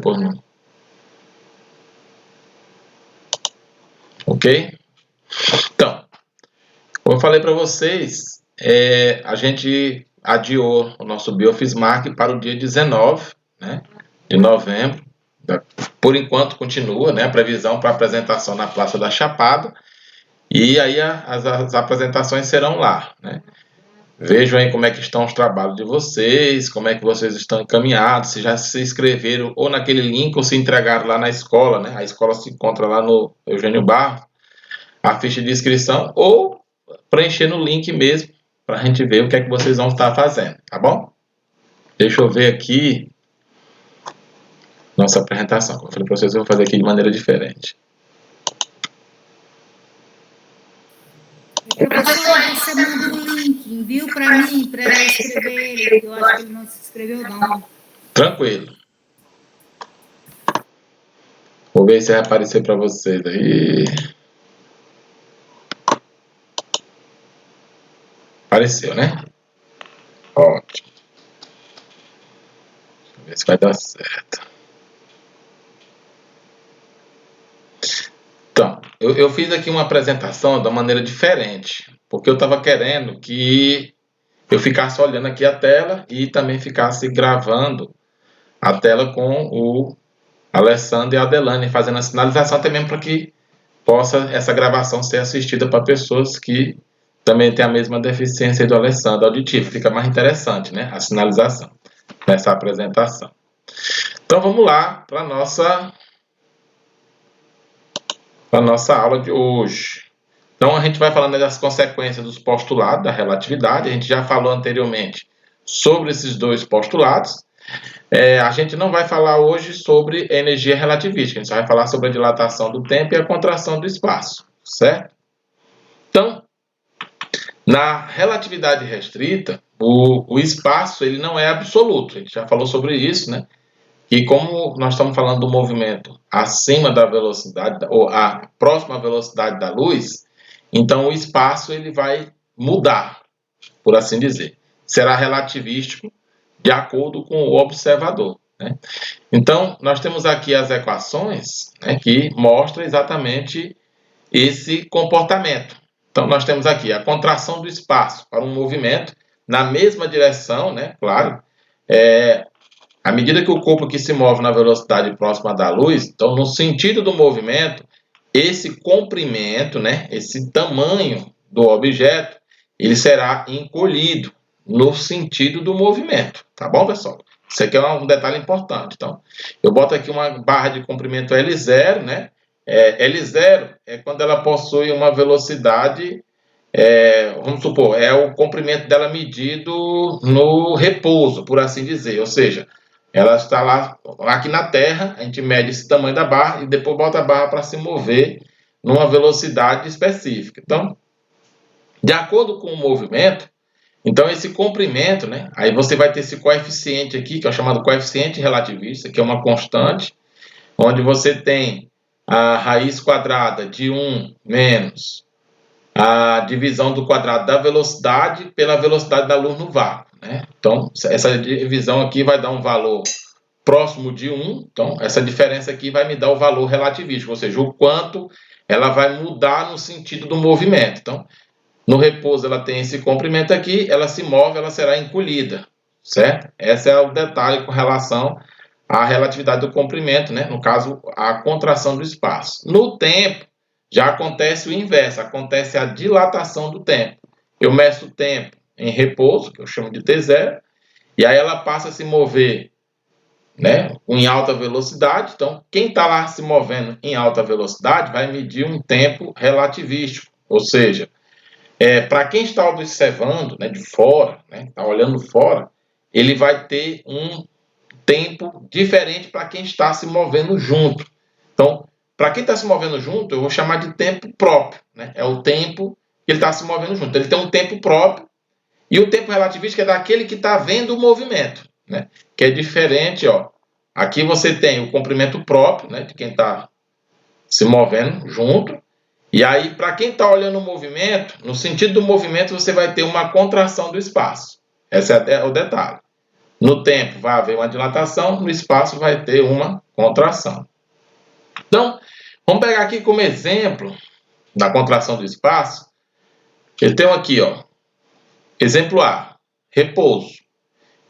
depois não. Ok? Então, como eu falei para vocês, a gente adiou o nosso Biofismark para o dia 19, né, de novembro. Por enquanto continua, né, a previsão para apresentação na Praça da Chapada. E aí as apresentações serão lá, né? Vejam aí como é que estão os trabalhos de vocês, como é que vocês estão encaminhados, se já se inscreveram ou naquele link ou se entregaram lá na escola, né? A escola se encontra lá no Eugênio Barros, a ficha de inscrição, ou preencher no link mesmo, para a gente ver o que é que vocês vão estar fazendo, tá bom? Deixa eu ver aqui nossa apresentação. Como eu falei para vocês, eu vou fazer aqui de maneira diferente. Professor, você manda um link, envia para mim, para eu escrever ele, que eu acho que ele não se inscreveu, não. Tranquilo. Vou ver se vai aparecer para vocês aí. Apareceu, né? Ótimo. Deixa eu ver se vai dar certo. Então, eu fiz aqui uma apresentação de uma maneira diferente, porque eu estava querendo que eu ficasse olhando aqui a tela e também ficasse gravando a tela com o Alessandro e a Adelane, fazendo a sinalização também para que possa essa gravação ser assistida para pessoas que também têm a mesma deficiência do Alessandro auditivo. Fica mais interessante, né? A sinalização nessa apresentação. Então vamos lá para a nossa aula de hoje. Então a gente vai falando das consequências dos postulados da relatividade. A gente já falou anteriormente sobre esses dois postulados. A gente não vai falar hoje sobre energia relativística, a gente vai falar sobre a dilatação do tempo e a contração do espaço, certo? Então, na relatividade restrita, o espaço ele não é absoluto, a gente já falou sobre isso, né? E como nós estamos falando do movimento acima da velocidade, ou a próxima velocidade da luz, então o espaço ele vai mudar, por assim dizer. Será relativístico de acordo com o observador, né? Então, nós temos aqui as equações, né, que mostram exatamente esse comportamento. Então, nós temos aqui a contração do espaço para um movimento na mesma direção, né, claro, à medida que o corpo aqui se move na velocidade próxima da luz, então, no sentido do movimento, esse comprimento, né, esse tamanho do objeto, ele será encolhido no sentido do movimento, tá bom, pessoal? Isso aqui é um detalhe importante. Então, eu boto aqui uma barra de comprimento L0, né? L0 é quando ela possui uma velocidade, vamos supor, é o comprimento dela medido no repouso, por assim dizer. Ou seja, ela está lá, aqui na Terra, a gente mede esse tamanho da barra e depois bota a barra para se mover numa velocidade específica. Então, de acordo com o movimento, então esse comprimento, né, aí você vai ter esse coeficiente aqui, que é o chamado coeficiente relativista, que é uma constante, onde você tem a raiz quadrada de 1 menos a divisão do quadrado da velocidade pela velocidade da luz no vácuo, né? Então, essa divisão aqui vai dar um valor próximo de 1, então essa diferença aqui vai me dar o valor relativístico, ou seja, o quanto ela vai mudar no sentido do movimento. Então, no repouso ela tem esse comprimento aqui, ela se move, ela será encolhida, certo? Esse é o detalhe com relação à relatividade do comprimento, né? No caso, a contração do espaço. No tempo, já acontece o inverso, acontece a dilatação do tempo. Eu meço o tempo em repouso, que eu chamo de T0, e aí ela passa a se mover, né, em alta velocidade. Então, quem está lá se movendo em alta velocidade vai medir um tempo relativístico, ou seja, para quem está observando, né, de fora, né, está olhando fora, ele vai ter um tempo diferente para quem está se movendo junto. Então, para quem está se movendo junto, eu vou chamar de tempo próprio, né? É o tempo que ele está se movendo junto. Ele tem um tempo próprio e o tempo relativístico é daquele que está vendo o movimento, né? Que é diferente, ó. Aqui você tem o comprimento próprio, né, de quem está se movendo junto. E aí, para quem está olhando o movimento, no sentido do movimento, você vai ter uma contração do espaço. Esse é o detalhe. No tempo vai haver uma dilatação, no espaço vai ter uma contração. Então, vamos pegar aqui como exemplo da contração do espaço. Eu tenho aqui, ó, exemplo A, repouso.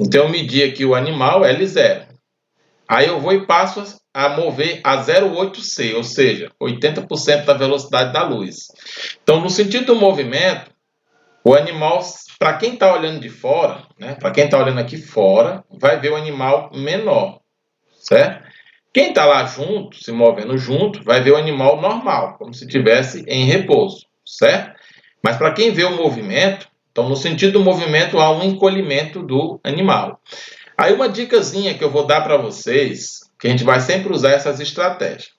Então, eu medi aqui o animal L0. Aí eu vou e passo a mover a 0,8c, ou seja, 80% da velocidade da luz. Então, no sentido do movimento, o animal, para quem está olhando de fora, né, para quem está olhando aqui fora, vai ver o animal menor, certo? Quem está lá junto, se movendo junto, vai ver o animal normal, como se estivesse em repouso, certo? Mas para quem vê o movimento, então no sentido do movimento há um encolhimento do animal. Aí uma dicasinha que eu vou dar para vocês, que a gente vai sempre usar essas estratégias,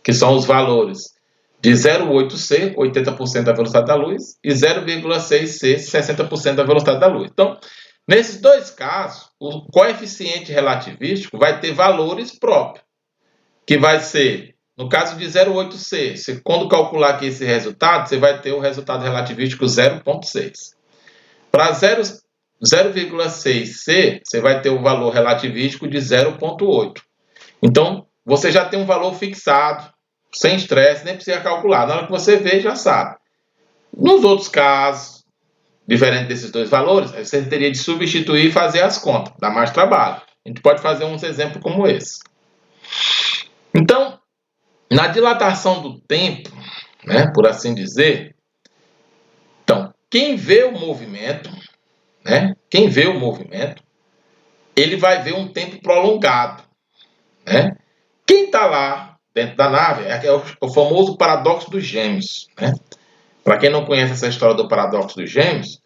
que são os valores de 0,8c, 80% da velocidade da luz, e 0,6c, 60% da velocidade da luz. Então, nesses dois casos, o coeficiente relativístico vai ter valores próprios, que vai ser, no caso de 0,8c, quando calcular aqui esse resultado, você vai ter o resultado relativístico 0,6. Para 0,6c, você vai ter o valor relativístico de 0,8. Então, você já tem um valor fixado, sem estresse, nem precisa calcular. Na hora que você vê, já sabe. Nos outros casos, diferente desses dois valores, você teria de substituir e fazer as contas. Dá mais trabalho. A gente pode fazer uns exemplos como esse. Então, na dilatação do tempo, né, por assim dizer, então, quem vê o movimento, né, ele vai ver um tempo prolongado, né? Quem está lá dentro da nave é o famoso paradoxo dos gêmeos, né? Para quem não conhece essa história do paradoxo dos gêmeos,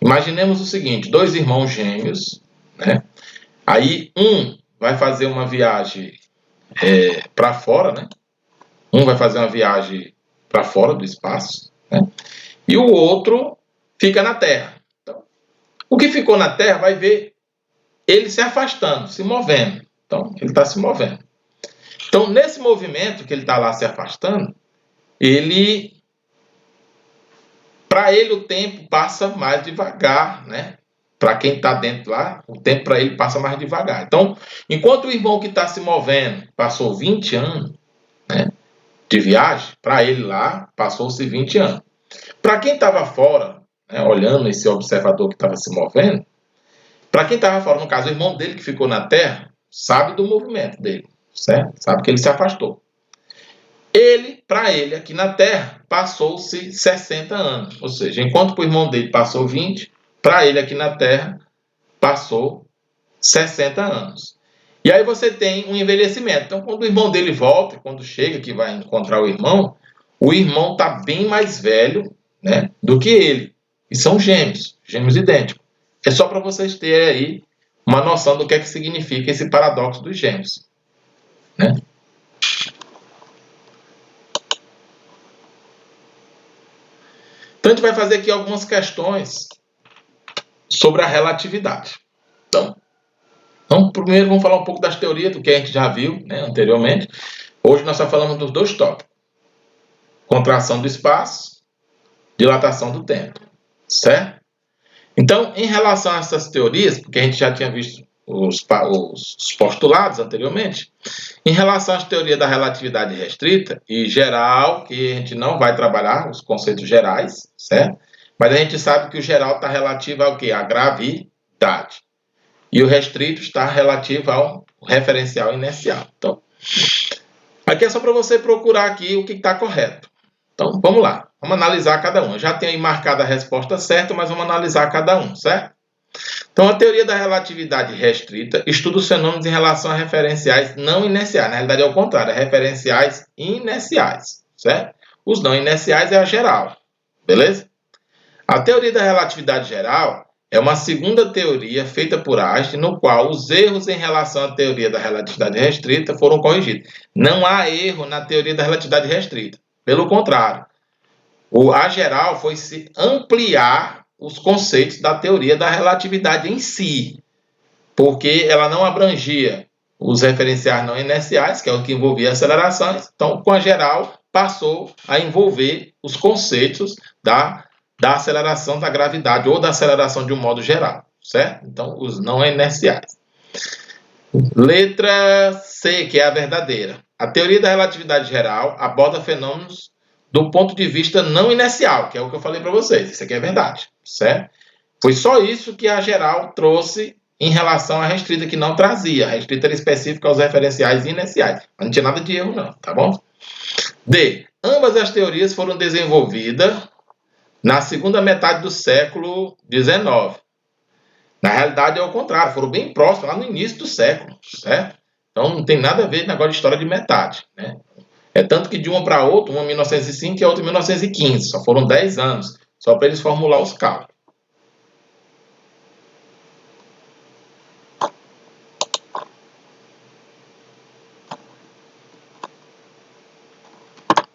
imaginemos o seguinte: dois irmãos gêmeos, né? Aí um vai fazer uma viagem para fora, né? Um vai fazer uma viagem para fora do espaço, né? E o outro fica na Terra. Então, o que ficou na Terra vai ver ele se afastando, se movendo. Então, ele está se movendo. Então, nesse movimento que ele está lá se afastando, para ele o tempo passa mais devagar, né? Para quem está dentro lá, o tempo para ele passa mais devagar. Então, enquanto o irmão que está se movendo passou 20 anos, né, de viagem, para ele lá passou-se 20 anos. Para quem estava fora, né, olhando esse observador que estava se movendo, para quem estava fora, no caso o irmão dele que ficou na Terra, sabe do movimento dele, certo? Sabe que ele se afastou. Para ele, aqui na Terra, passou-se 60 anos. Ou seja, enquanto para o irmão dele passou 20, para ele aqui na Terra, passou 60 anos. E aí você tem um envelhecimento. Então, quando o irmão dele volta, quando chega que vai encontrar o irmão está bem mais velho, né, do que ele. E são gêmeos idênticos. É só para vocês terem aí uma noção do que é que significa esse paradoxo dos gêmeos, né? Então, a gente vai fazer aqui algumas questões sobre a relatividade. Então, primeiro vamos falar um pouco das teorias, do que a gente já viu, né, anteriormente. Hoje nós só falamos dos dois tópicos: contração do espaço, dilatação do tempo, certo? Então, em relação a essas teorias, porque a gente já tinha visto os postulados anteriormente, em relação às teorias da relatividade restrita e geral, que a gente não vai trabalhar os conceitos gerais, certo? Mas a gente sabe que o geral está relativo ao quê? À gravidade. E o restrito está relativo ao referencial inercial. Então, aqui é só para você procurar aqui o que está correto. Então, vamos lá. Vamos analisar cada um. Eu já tenho aí marcado a resposta certa, mas vamos analisar cada um, certo? Então, a teoria da relatividade restrita estuda os fenômenos em relação a referenciais não inerciais. Na realidade, é o contrário, é referenciais inerciais, certo? Os não inerciais é a geral, beleza? A teoria da relatividade geral é uma segunda teoria feita por Einstein, no qual os erros em relação à teoria da relatividade restrita foram corrigidos. Não há erro na teoria da relatividade restrita. Pelo contrário, a geral foi se ampliar os conceitos da teoria da relatividade em si, porque ela não abrangia os referenciais não inerciais, que é o que envolvia acelerações. Então, com a geral, passou a envolver os conceitos da aceleração da gravidade ou da aceleração de um modo geral, certo? Então, os não inerciais. Letra C, que é a verdadeira. A teoria da relatividade geral aborda fenômenos do ponto de vista não inercial, que é o que eu falei para vocês. Isso aqui é verdade, certo? Foi só isso que a geral trouxe em relação à restrita, que não trazia. A restrita era específica aos referenciais inerciais. Mas não tinha nada de erro, não, tá bom? D. Ambas as teorias foram desenvolvidas na segunda metade do século XIX. Na realidade, é o contrário, foram bem próximos, lá no início do século, certo? Então, não tem nada a ver com negócio de história de metade, né? É tanto que de uma para outra, uma em 1905 e a outra em 1915, só foram 10 anos, só para eles formular os cálculos.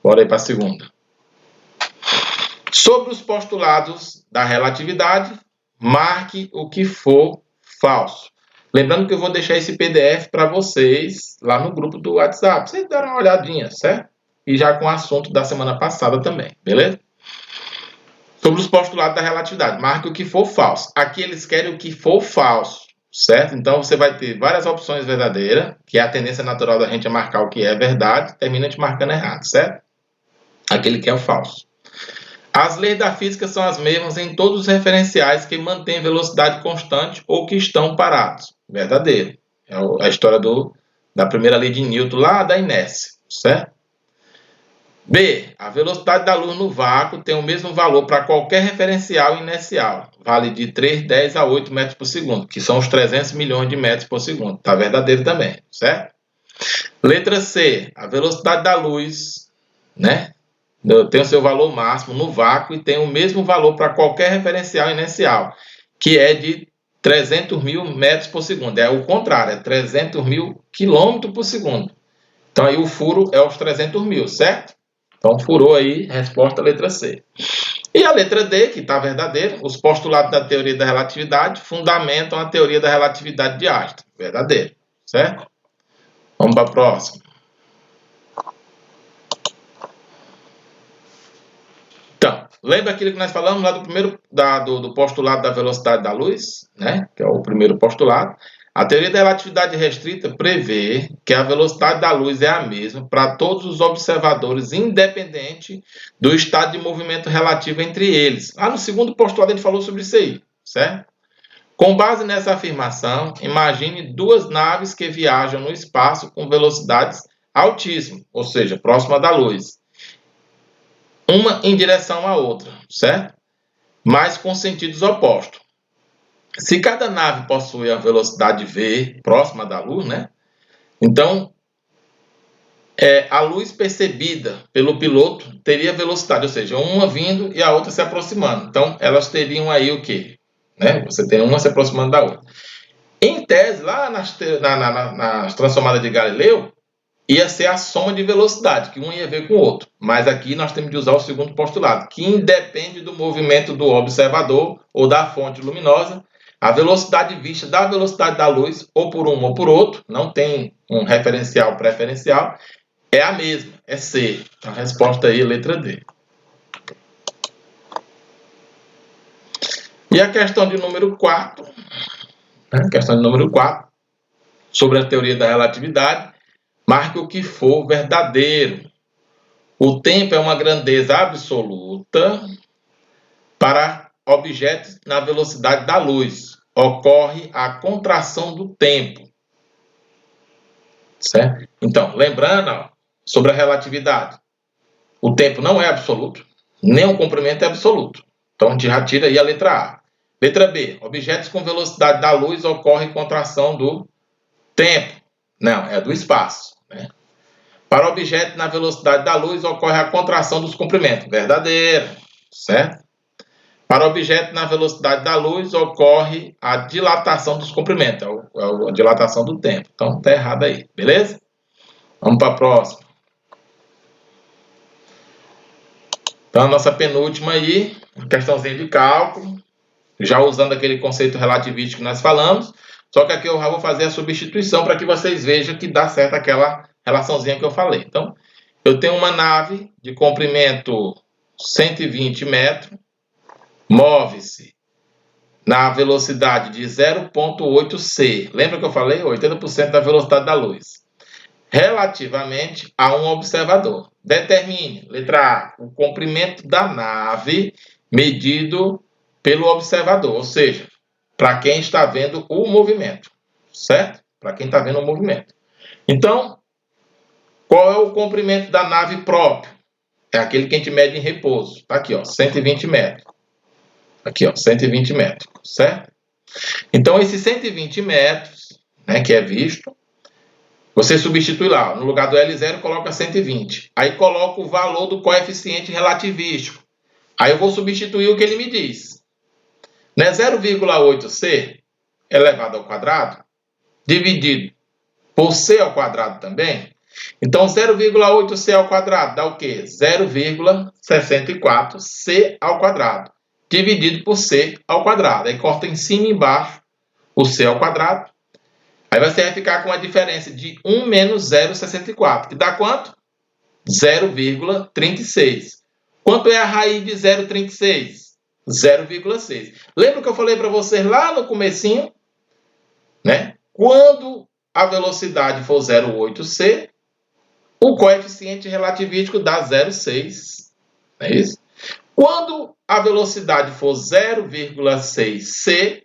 Bora aí para a segunda. Sobre os postulados da relatividade, marque o que for falso. Lembrando que eu vou deixar esse PDF para vocês lá no grupo do WhatsApp. Vocês deram uma olhadinha, certo? E já com o assunto da semana passada também, beleza? Sobre os postulados da relatividade, marque o que for falso. Aqui eles querem o que for falso, certo? Então você vai ter várias opções verdadeiras, que é a tendência natural da gente a marcar o que é verdade, termina te marcando errado, certo? Aquele que é o falso. As leis da física são as mesmas em todos os referenciais que mantêm velocidade constante ou que estão parados. Verdadeiro. É a história da primeira lei de Newton, lá da inércia, certo? B. A velocidade da luz no vácuo tem o mesmo valor para qualquer referencial inercial. Vale de 3, 10 a 8 metros por segundo, que são os 300 milhões de metros por segundo. Está verdadeiro também, certo? Letra C. A velocidade da luz, né? Tem o seu valor máximo no vácuo e tem o mesmo valor para qualquer referencial inercial, que é de 300 mil metros por segundo. É o contrário, é 300 mil quilômetros por segundo. Então, aí o furo é os 300 mil, certo? Então, furou aí, resposta letra C. E a letra D, que está verdadeira, os postulados da teoria da relatividade fundamentam a teoria da relatividade de Einstein. Verdadeiro, certo? Vamos para a próxima. Então, lembra aquilo que nós falamos lá do primeiro do postulado da velocidade da luz, né? Que é o primeiro postulado. A teoria da relatividade restrita prevê que a velocidade da luz é a mesma para todos os observadores, independente do estado de movimento relativo entre eles. Lá no segundo postulado ele falou sobre isso aí, certo? Com base nessa afirmação, imagine duas naves que viajam no espaço com velocidades altíssimas, ou seja, próxima da luz. Uma em direção à outra, certo? Mas com sentidos opostos. Se cada nave possui a velocidade v próxima da luz, né? Então, a luz percebida pelo piloto teria velocidade, ou seja, uma vindo e a outra se aproximando. Então, elas teriam aí o quê? Né? Você tem uma se aproximando da outra. Em tese, lá nas transformadas de Galileu, ia ser a soma de velocidade, que um ia ver com o outro. Mas aqui nós temos de usar o segundo postulado, que independe do movimento do observador ou da fonte luminosa, a velocidade vista da velocidade da luz, ou por um ou por outro, não tem um referencial preferencial, é a mesma, é C. A resposta aí é letra D. E a questão de número 4, sobre a teoria da relatividade, marque o que for verdadeiro. O tempo é uma grandeza absoluta para objetos na velocidade da luz. Ocorre a contração do tempo. Certo? Então, lembrando sobre a relatividade, o tempo não é absoluto, nem o comprimento é absoluto. Então, a gente já tira aí a letra A. Letra B. Objetos com velocidade da luz ocorre contração do tempo. Não, é do espaço. Né? Para objetos na velocidade da luz ocorre a contração dos comprimentos. Verdadeiro. Certo? Para objeto na velocidade da luz ocorre a dilatação dos comprimentos, a dilatação do tempo. Então, está errado aí, beleza? Vamos para a próxima. Então, a nossa penúltima aí, questãozinha de cálculo, já usando aquele conceito relativístico que nós falamos, só que aqui eu já vou fazer a substituição para que vocês vejam que dá certo aquela relaçãozinha que eu falei. Então, eu tenho uma nave de comprimento 120 metros, move-se na velocidade de 0,8 c. Lembra que eu falei? 80% da velocidade da luz. Relativamente a um observador. Determine, letra A, o comprimento da nave medido pelo observador, ou seja, para quem está vendo o movimento, certo? Para quem está vendo o movimento. Então, qual é o comprimento da nave próprio? É aquele que a gente mede em repouso. Está aqui, ó, 120 metros. Aqui, ó, 120 metros, certo? Então, esses 120 metros, né, que é visto, você substitui lá, no lugar do L0, coloca 120. Aí coloca o valor do coeficiente relativístico. Aí eu vou substituir o que ele me diz. Né? 0,8c elevado ao quadrado, dividido por c ao quadrado também. Então, 0,8c ao quadrado dá o quê? 0,64c ao quadrado, dividido por c ao quadrado. Aí corta em cima e embaixo o c ao quadrado. Aí você vai ficar com a diferença de 1 menos 0,64, que dá quanto? 0,36. Quanto é a raiz de 0,36? 0,6. Lembra que eu falei para vocês lá no comecinho? Né? Quando a velocidade for 0,8c, o coeficiente relativístico dá 0,6. Não é isso? Quando a velocidade for 0,6c,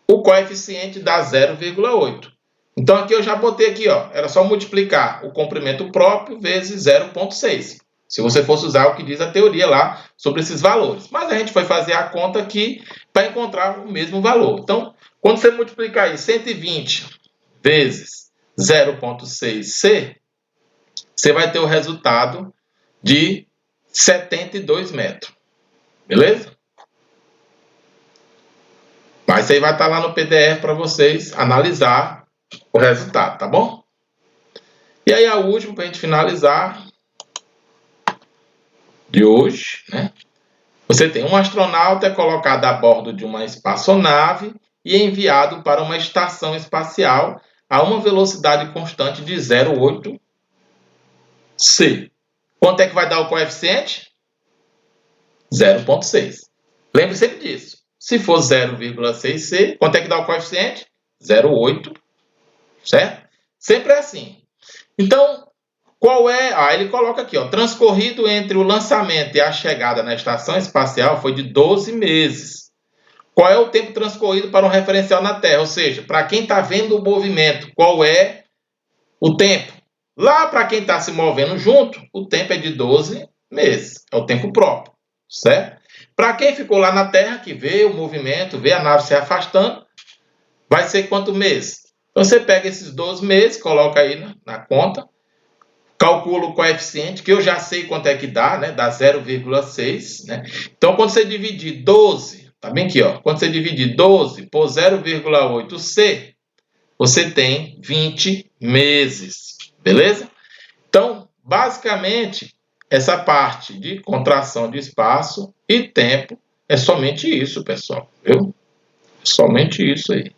o coeficiente dá 0,8. Então, aqui eu já botei aqui, ó, era só multiplicar o comprimento próprio vezes 0,6. Se você fosse usar o que diz a teoria lá sobre esses valores. Mas a gente foi fazer a conta aqui para encontrar o mesmo valor. Então, quando você multiplicar aí 120 vezes 0,6c, você vai ter o resultado de 72 metros. Beleza? Mas isso aí vai estar lá no PDF para vocês analisar o resultado, tá bom? E aí a última, para a gente finalizar, de hoje, né? Você tem um astronauta colocado a bordo de uma espaçonave e enviado para uma estação espacial a uma velocidade constante de 0,8 c. Quanto é que vai dar o coeficiente? 0,6. Lembre sempre disso. Se for 0,6c, quanto é que dá o coeficiente? 0,8, certo? Sempre é assim. Então, qual é? Ele coloca aqui, ó, transcorrido entre o lançamento e a chegada na estação espacial foi de 12 meses. Qual é o tempo transcorrido para um referencial na Terra? Ou seja, para quem está vendo o movimento, qual é o tempo? Lá para quem está se movendo junto, o tempo é de 12 meses. É o tempo próprio, certo? Para quem ficou lá na Terra, que vê o movimento, vê a nave se afastando, vai ser quanto mês? Então, você pega esses 12 meses, coloca aí na conta, calcula o coeficiente, que eu já sei quanto é que dá, né? Dá 0,6, né? Então, quando você dividir 12, tá bem aqui, ó. Quando você dividir 12 por 0,8c, você tem 20 meses, beleza? Então, basicamente, essa parte de contração de espaço e tempo é somente isso, pessoal, viu? É somente isso aí.